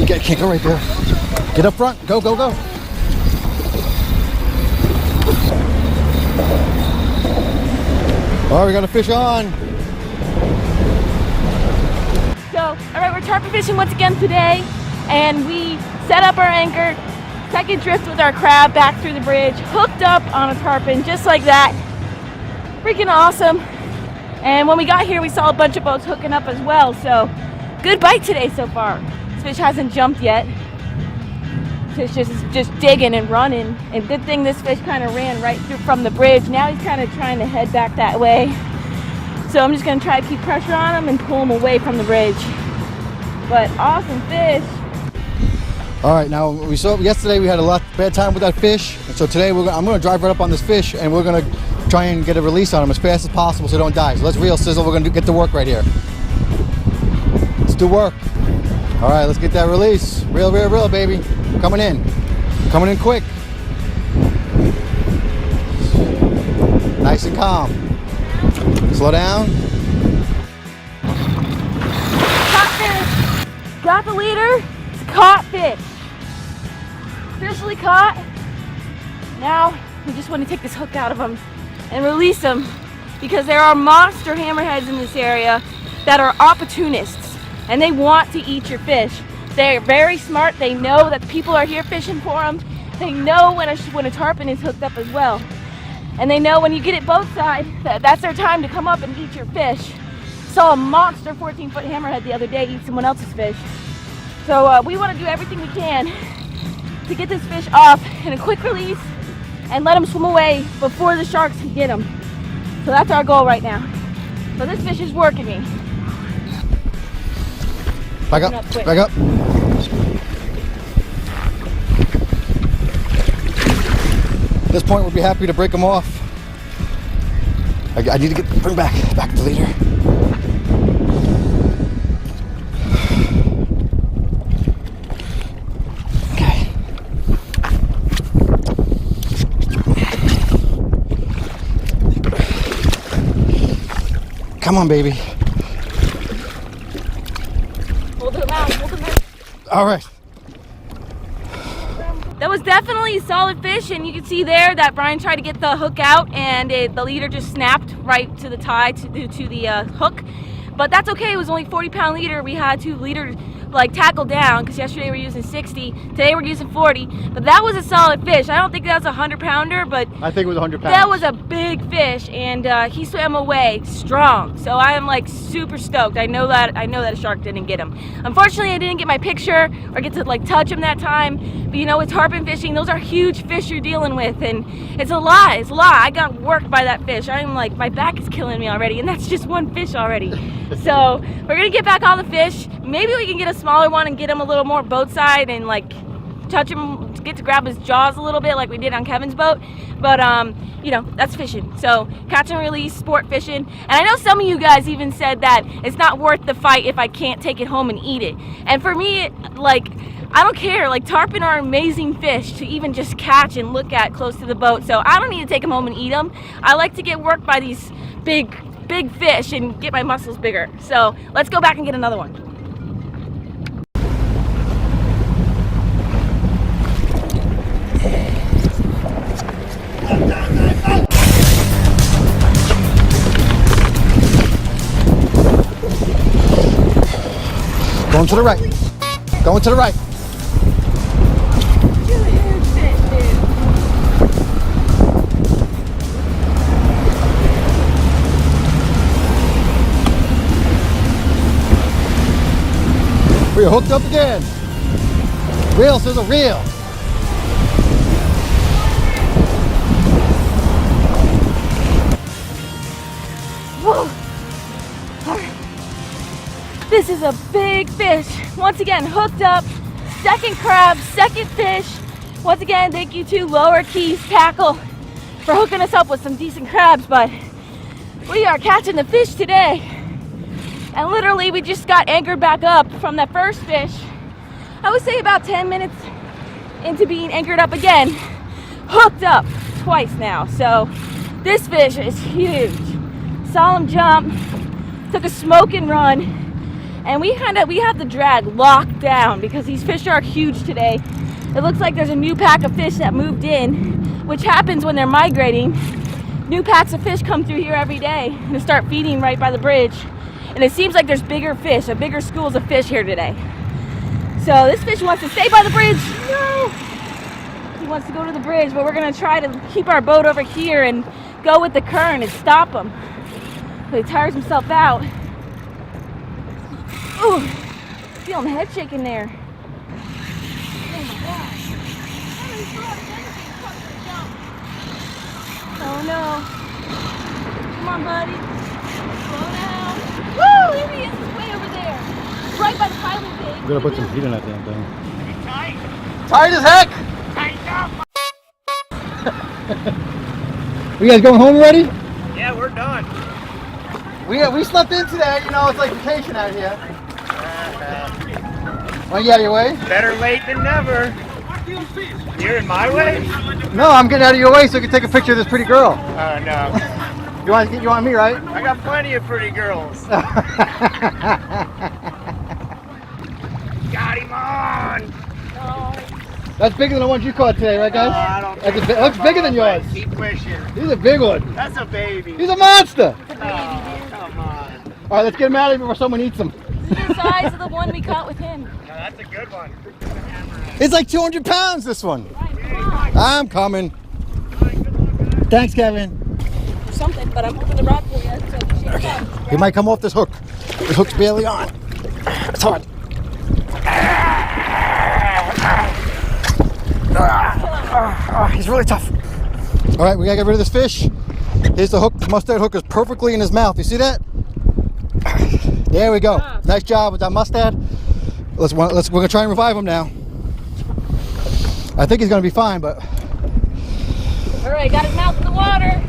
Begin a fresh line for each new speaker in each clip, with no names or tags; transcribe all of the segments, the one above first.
Can't go right there. Get up front. Go, go, go. All right, we got a fish on.
So, all right, we're tarpon fishing once again today, and we set up our anchor, second drift with our crab back through the bridge, hooked up on a tarpon just like that. Freaking awesome. And when we got here, we saw a bunch of boats hooking up as well. So, good bite today so far. This fish hasn't jumped yet. Fish just digging and running. And good thing this fish kind of ran right through from the bridge. Now he's kind of trying to head back that way. So I'm just going to try to keep pressure on him and pull him away from the bridge. But awesome fish.
All right, now we saw yesterday we had a bad time with that fish. And so today I'm going to drive right up on this fish, and we're going to try and get a release on him as fast as possible so they don't die. So let's reel, sizzle. We're going to get to work right here. Let's do work. All right, let's get that release. Reel, reel, reel, baby. Coming in. Coming in quick. Nice and calm. Slow down.
Caught fish. Got the leader. It's a caught fish. Officially caught. Now we just want to take this hook out of him and release them, because there are monster hammerheads in this area that are opportunists and they want to eat your fish. They're very smart. They know that people are here fishing for them. They know when a tarpon is hooked up as well, and they know when you get it both sides that's their time to come up and eat your fish. Saw a monster 14-foot hammerhead the other day eat someone else's fish. So we want to do everything we can to get this fish off in a quick release and let him swim away before the sharks can get him. So that's our goal right now. So this fish is working me.
Back up, back up. At this point, we'll be happy to break him off. I need to bring back the leader. Come on, baby.
Hold him out, hold him out.
All right.
That was definitely a solid fish, and you can see there that Brian tried to get the hook out, and the leader just snapped right to the tie, to the hook. But that's okay, it was only 40-pound leader. We had to leader tackle down, because yesterday we were using 60, today we're using 40. But that was a solid fish. I don't think that was a 100-pounder, but
I think it was 100 pounds.
That was a big fish, and he swam away strong. So I am super stoked. I know that a shark didn't get him. Unfortunately, I didn't get my picture or get to touch him that time. But you know, with tarpon fishing, those are huge fish you're dealing with, and it's a lot. It's a lot. I got worked by that fish. I'm my back is killing me already, and that's just one fish already. So we're gonna get back on the fish. Maybe we can get a smaller one and get him a little more boat side and touch him, get to grab his jaws a little bit like we did on Kevin's boat. But you know, that's fishing. So catch and release, sport fishing. And I know some of you guys even said that it's not worth the fight if I can't take it home and eat it. And for me, I don't care. Tarpon are amazing fish to even just catch and look at close to the boat. So I don't need to take them home and eat them. I like to get worked by these big fish and get my muscles bigger. So let's go back and get another one.
Going to the right. Going to the right. We're hooked up again. Reel, sizzle, reel.
Whoa. All right. This is a big fish. Once again, hooked up. Second crab, second fish. Once again, thank you to Lower Keys Tackle for hooking us up with some decent crabs, but we are catching the fish today. And literally, we just got anchored back up from that first fish. I would say about 10 minutes into being anchored up again, hooked up twice now. So this fish is huge. Saw him jump, took a smoke and run, And we have the drag locked down because these fish are huge today. It looks like there's a new pack of fish that moved in, which happens when they're migrating. New packs of fish come through here every day and start feeding right by the bridge. And it seems like there's bigger fish, bigger schools of fish here today. So this fish wants to stay by the bridge. No! He wants to go to the bridge, but we're gonna try to keep our boat over here and go with the current and stop him. So he tires himself out. Ooh, feeling head shaking there. Oh my gosh. Oh no. Come on, buddy. Slow down. Woo! There he is. He's way over there. Right by the pilot thing.
We're gonna put some heat in that damn thing.
Tight.
Tight as heck!
Tighten up.
You guys going home already?
Yeah, we're done.
We slept in today, you know, it's like vacation out here. Want to get out of your way?
Better late than never. You're in my way?
No, I'm getting out of your way so I can take a picture of this pretty girl.
Oh, no.
You want me, right?
I got plenty of pretty girls. Got him on.
That's bigger than the ones you caught today, right, guys?
I don't think
It looks bigger than yours.
Keep pushing.
He's a big one.
That's a baby.
He's a monster.
Oh, come on.
All right, let's get him out of here before someone eats him.
This is the size of the one we caught with him.
No, that's a good one.
It's like 200 pounds, this one.
Right, come on.
I'm coming. Thanks, Kevin.
Or something, but I'm holding the rod for you, so you should go.
He might come off this hook. The hook's barely on. It's hard. He's really tough. All right, we gotta get rid of this fish. Here's the hook. The mustard hook is perfectly in his mouth. You see that? There we go. Nice job with that mustard. We're gonna try and revive him now. I think he's gonna be fine, but.
All right, got his mouth in the water.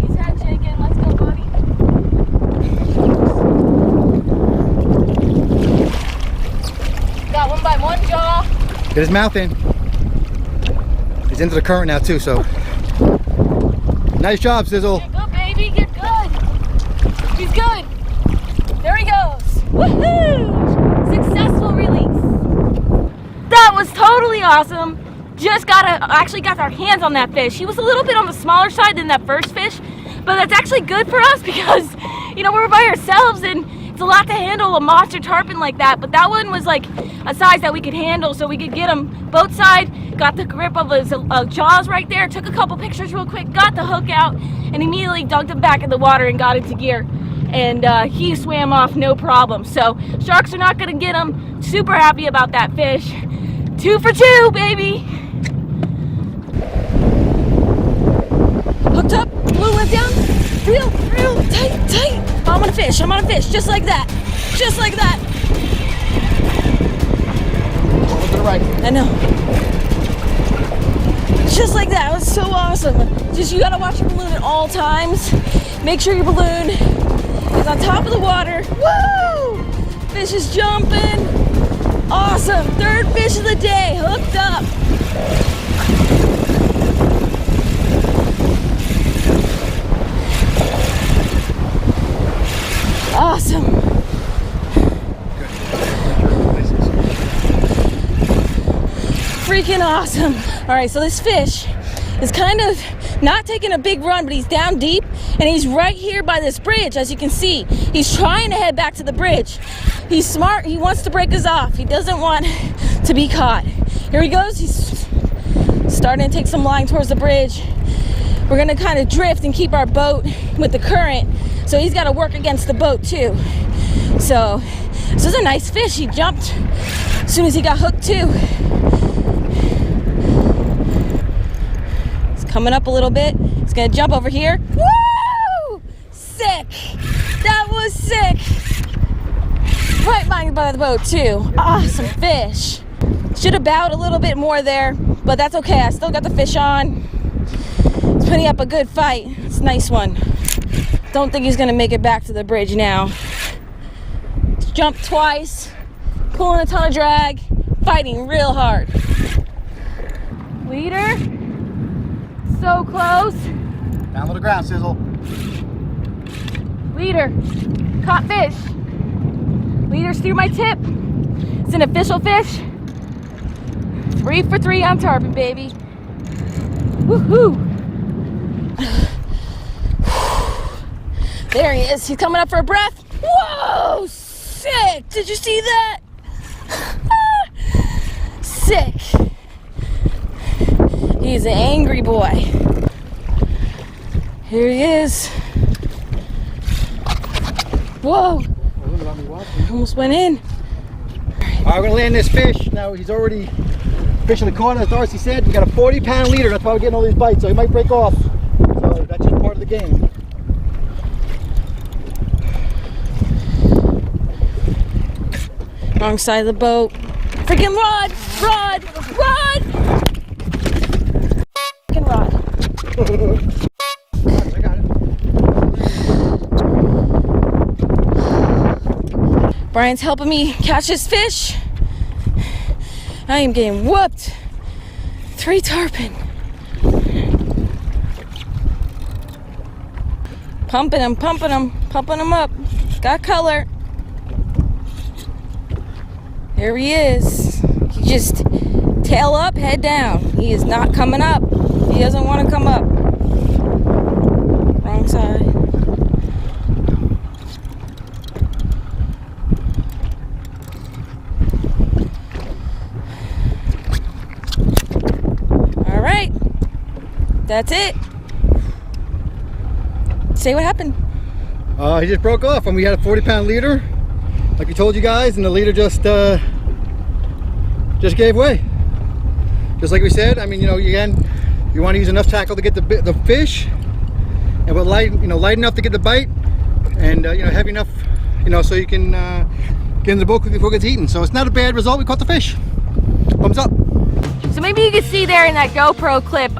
He's head shaking. Let's go, buddy. Got one by one jaw.
Get his mouth in. He's into the current now too, so. Nice job, Sizzle.
Get good, baby. Get good. He's good. There he goes. Woohoo! Successful release. That was totally awesome. Actually got our hands on that fish. He was a little bit on the smaller side than that first fish, but that's actually good for us because, you know, we're by ourselves and it's a lot to handle a monster tarpon like that. But that one was like a size that we could handle, so we could get him both sides. Got the grip of his jaws right there. Took a couple pictures real quick. Got the hook out and immediately dunked him back in the water and got into gear. And he swam off no problem. So sharks are not gonna get him. Super happy about that fish. 2 for 2, baby. Hooked up, blue went down. Real, tight. I'm on a fish, just like that. Just like that.
Look to the right.
I know. Just like that, it was so awesome. Just, you gotta watch your balloon at all times. Make sure your balloon is on top of the water. Woo! Fish is jumping. Awesome, 3rd fish of the day, hooked up. Awesome. Freaking awesome. All right, so this fish is kind of not taking a big run, but he's down deep and he's right here by this bridge, as you can see. He's trying to head back to the bridge. He's smart, he wants to break us off. He doesn't want to be caught. Here he goes, he's starting to take some line towards the bridge. We're gonna kind of drift and keep our boat with the current, so he's gotta work against the boat too. So, this is a nice fish. He jumped as soon as he got hooked too. He's coming up a little bit. He's gonna jump over here. Woo! Sick! That was sick! Right by the boat too. Awesome fish. Should have bowed a little bit more there, but that's okay. I still got the fish on. He's putting up a good fight. It's a nice one. Don't think he's gonna make it back to the bridge now. He's jumped twice, pulling a ton of drag, fighting real hard. Leader, so close.
Down to the ground, Sizzle.
Leader, caught fish. Leaders through my tip. It's an official fish. 3 for 3 on tarpon, baby. Woohoo! There he is. He's coming up for a breath. Whoa! Sick! Did you see that? Sick. He's an angry boy. Here he is. Whoa! Almost went in.
All right, we're gonna land this fish. Now he's already fishing the corner, as Darcy said. We got a 40-pound leader. That's why we're getting all these bites. So he might break off. So that's just part of the game.
Wrong side of the boat. Freaking rod! Rod! Rod! Freaking rod.
I got it.
Brian's helping me catch this fish. I am getting whooped. 3 tarpon. Pumping them, pumping them, pumping them up. Got color. There he is. He just tail up, head down. He is not coming up. He doesn't want to come up. Wrong side. All right. That's it. Say what happened.
He just broke off, and we had a 40-pound leader, like we told you guys, and the leader just gave way. Just like we said. I mean, you know, again, you want to use enough tackle to get the fish, and with light, you know, light enough to get the bite, and you know, heavy enough, you know, so you can get in the boat quickly before it gets eaten. So it's not a bad result. We caught the fish. Thumbs up.
So maybe you could see there in that GoPro clip,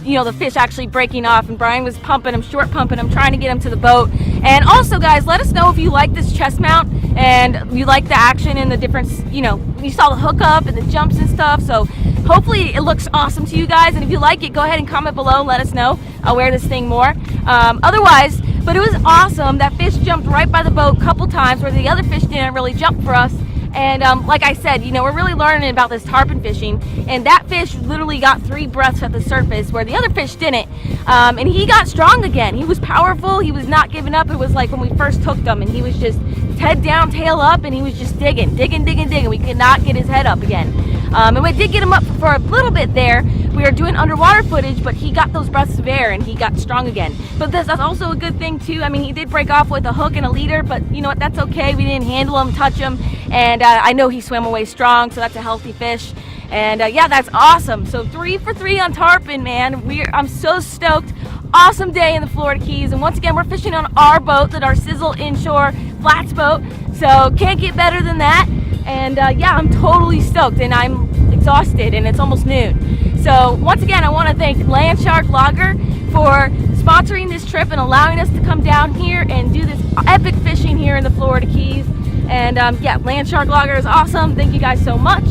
you know, the fish actually breaking off, and Brian was pumping him, short pumping him, trying to get him to the boat. And also, guys, let us know if you like this chest mount and you like the action and the difference. You know, you saw the hookup and the jumps and stuff. So hopefully it looks awesome to you guys. And if you like it, go ahead and comment below and let us know. I'll wear this thing more. Otherwise, but it was awesome. That fish jumped right by the boat a couple times where the other fish didn't really jump for us. And like I said, you know, we're really learning about this tarpon fishing, and that fish literally got 3 breaths at the surface where the other fish didn't. And he got strong again. He was powerful. He was not giving up. It was like when we first hooked him, and he was just head down, tail up, and he was just digging. We could not get his head up again. And we did get him up for a little bit there. We were doing underwater footage, but he got those breaths of air and he got strong again. But that's also a good thing too. I mean, he did break off with a hook and a leader, but you know what, that's okay. We didn't handle him, touch him, and I know he swam away strong, so that's a healthy fish. And yeah, that's awesome. So 3 for 3 on tarpon, man. I'm so stoked. Awesome day in the Florida Keys, and once again, we're fishing on our boat, our Sizzle Inshore Flats boat. So can't get better than that. And yeah, I'm totally stoked, and I'm exhausted, and it's almost noon. So once again, I want to thank Landshark Logger for sponsoring this trip and allowing us to come down here and do this epic fishing here in the Florida Keys. And yeah, Landshark Logger is awesome. Thank you guys so much.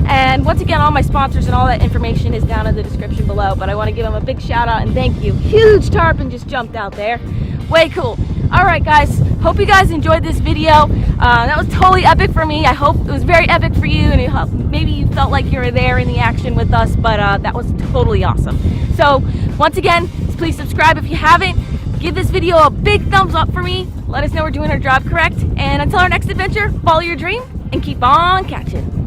And once again, all my sponsors and all that information is down in the description below. But I want to give them a big shout out and thank you. Huge tarpon just jumped out there. Way cool. All right, guys. Hope you guys enjoyed this video. That was totally epic for me. I hope it was very epic for you, and maybe you felt like you were there in the action with us. But that was totally awesome. So once again, please subscribe if you haven't. Give this video a big thumbs up for me. Let us know we're doing our job correct. And until our next adventure, follow your dream and keep on catching.